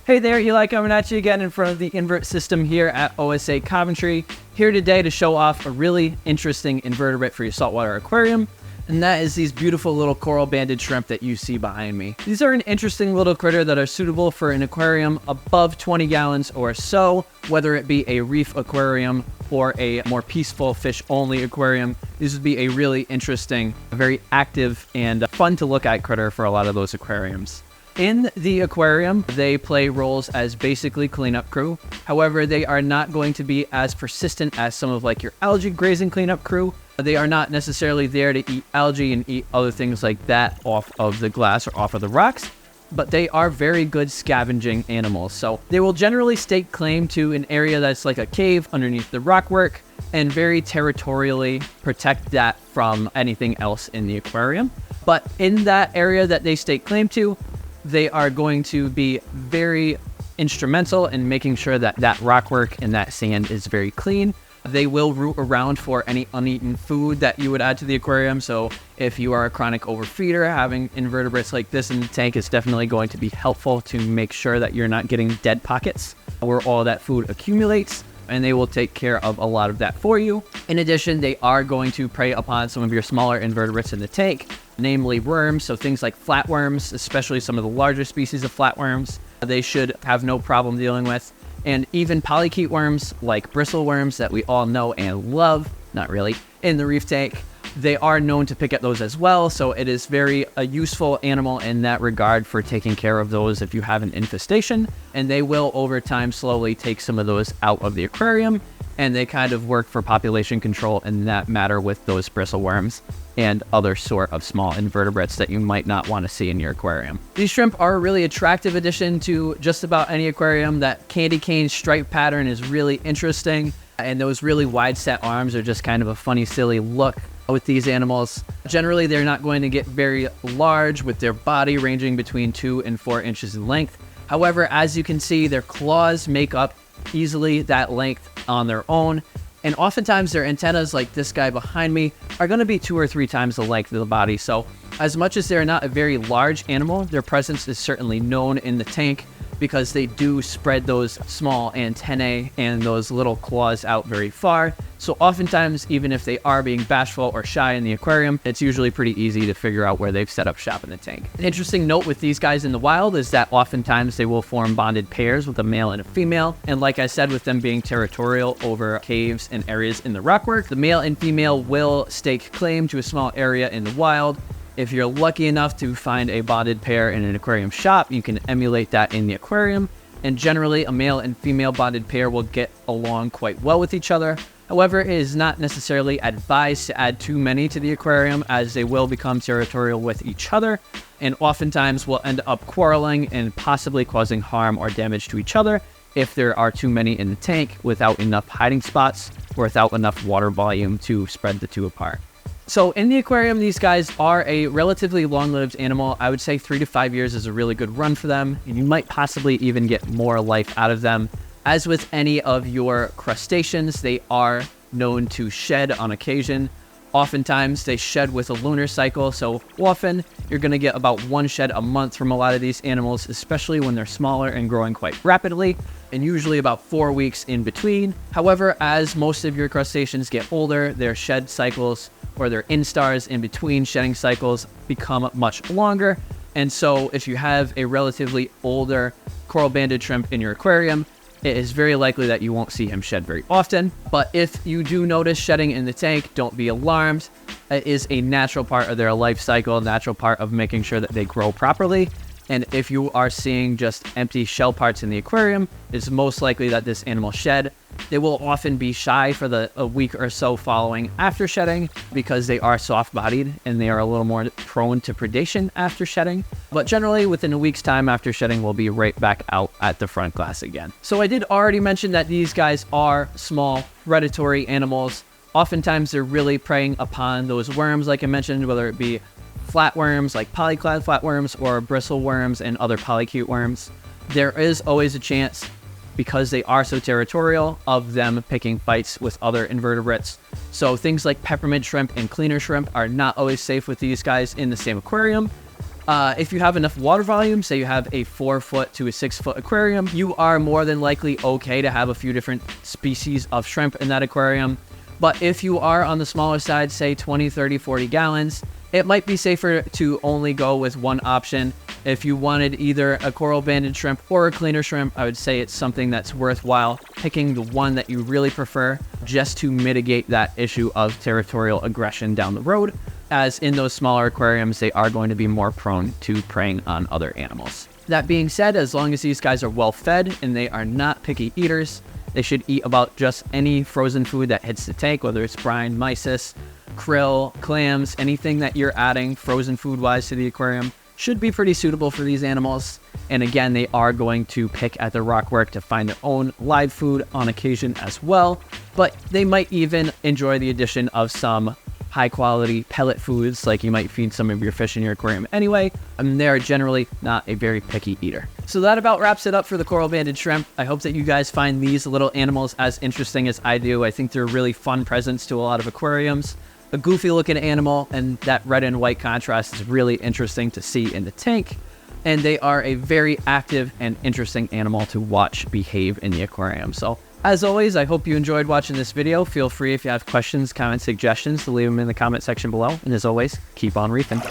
Hey there, Eli coming at you again in front of the invert system here at OSA Coventry. Here today to show off a really interesting invertebrate for your saltwater aquarium, and that is these beautiful little coral-banded shrimp that you see behind me. These are an interesting little critter that are suitable for an aquarium above 20 gallons or so, whether it be a reef aquarium or a more peaceful fish-only aquarium. These would be a really interesting, very active, and fun to look at critter for a lot of those aquariums. In the aquarium, they play roles as basically cleanup crew. However, they are not going to be as persistent as some of like your algae grazing cleanup crew. They are not necessarily there to eat algae and eat other things like that off of the glass or off of the rocks, but they are very good scavenging animals. So they will generally stake claim to an area that's like a cave underneath the rockwork and very territorially protect that from anything else in the aquarium. But in that area that they stake claim to, they are going to be very instrumental in making sure that that rockwork and that sand is very clean. They will root around for any uneaten food that you would add to the aquarium. So if you are a chronic overfeeder, having invertebrates like this in the tank is definitely going to be helpful to make sure that you're not getting dead pockets where all that food accumulates, and they will take care of a lot of that for you. In addition, they are going to prey upon some of your smaller invertebrates in the tank, namely worms, so things like flatworms, especially some of the larger species of flatworms, they should have no problem dealing with. And even polychaete worms, like bristle worms that we all know and love, not really, in the reef tank, they are known to pick at those as well, so it is very a useful animal in that regard for taking care of those if you have an infestation, and they will over time slowly take some of those out of the aquarium, and they kind of work for population control in that matter with those bristle worms and other sort of small invertebrates that you might not want to see in your aquarium. These shrimp are a really attractive addition to just about any aquarium. That candy cane stripe pattern is really interesting, and those really wide set arms are just kind of a funny, silly look with these animals. Generally, they're not going to get very large with their body ranging between 2 and 4 inches in length. However, as you can see, their claws make up easily that length on their own. And oftentimes their antennas, like this guy behind me, are going to be 2 or 3 times the length of the body. So as much as they're not a very large animal, their presence is certainly known in the tank because they do spread those small antennae and those little claws out very far. So oftentimes, even if they are being bashful or shy in the aquarium, it's usually pretty easy to figure out where they've set up shop in the tank. An interesting note with these guys in the wild is that oftentimes they will form bonded pairs with a male and a female. And like I said, with them being territorial over caves and areas in the rockwork, the male and female will stake claim to a small area in the wild. If you're lucky enough to find a bonded pair in an aquarium shop, you can emulate that in the aquarium. And generally, a male and female bonded pair will get along quite well with each other. However, it is not necessarily advised to add too many to the aquarium, as they will become territorial with each other and oftentimes will end up quarreling and possibly causing harm or damage to each other if there are too many in the tank without enough hiding spots or without enough water volume to spread the two apart. So in the aquarium, these guys are a relatively long-lived animal. I would say 3 to 5 years is a really good run for them, and you might possibly even get more life out of them. As with any of your crustaceans, they are known to shed on occasion. Oftentimes, they shed with a lunar cycle, so often you're going to get about 1 shed a month from a lot of these animals, especially when they're smaller and growing quite rapidly, and usually about 4 weeks in between. However, as most of your crustaceans get older, their shed cycles or their instars in between shedding cycles become much longer. And so if you have a relatively older coral-banded shrimp in your aquarium, it is very likely that you won't see him shed very often. But if you do notice shedding in the tank, don't be alarmed. It is a natural part of their life cycle, natural part of making sure that they grow properly. And if you are seeing just empty shell parts in the aquarium, it's most likely that this animal shed. They will often be shy for a week or so following after shedding because they are soft-bodied and they are a little more prone to predation after shedding. But generally, within a week's time after shedding, we'll be right back out at the front glass again. So I did already mention that these guys are small, predatory animals. Oftentimes, they're really preying upon those worms, like I mentioned, whether it be flatworms like polyclad flatworms or bristle worms and other polychaete worms. There is always a chance, because they are so territorial, of them picking fights with other invertebrates. So things like peppermint shrimp and cleaner shrimp are not always safe with these guys in the same aquarium. If you have enough water volume, say you have a 4-foot to a 6-foot aquarium, you are more than likely okay to have a few different species of shrimp in that aquarium. But if you are on the smaller side, say 20, 30, 40 gallons, it might be safer to only go with one option. If you wanted either a coral banded shrimp or a cleaner shrimp, I would say it's something that's worthwhile picking the one that you really prefer, just to mitigate that issue of territorial aggression down the road, as in those smaller aquariums, they are going to be more prone to preying on other animals. That being said, as long as these guys are well fed and they are not picky eaters, they should eat about just any frozen food that hits the tank, whether it's brine, mysis, krill, clams, anything that you're adding frozen food wise to the aquarium should be pretty suitable for these animals. And again, they are going to pick at the rockwork to find their own live food on occasion as well, but they might even enjoy the addition of some high quality pellet foods, like you might feed some of your fish in your aquarium anyway, and they're generally not a very picky eater. So that about wraps it up for the coral banded shrimp. I hope that you guys find these little animals as interesting as I do. I think they're a really fun presence to a lot of aquariums. A goofy looking animal, and that red and white contrast is really interesting to see in the tank. And they are a very active and interesting animal to watch behave in the aquarium. So as always, I hope you enjoyed watching this video. Feel free, if you have questions, comments, suggestions, to leave them in the comment section below. And as always, keep on reefing.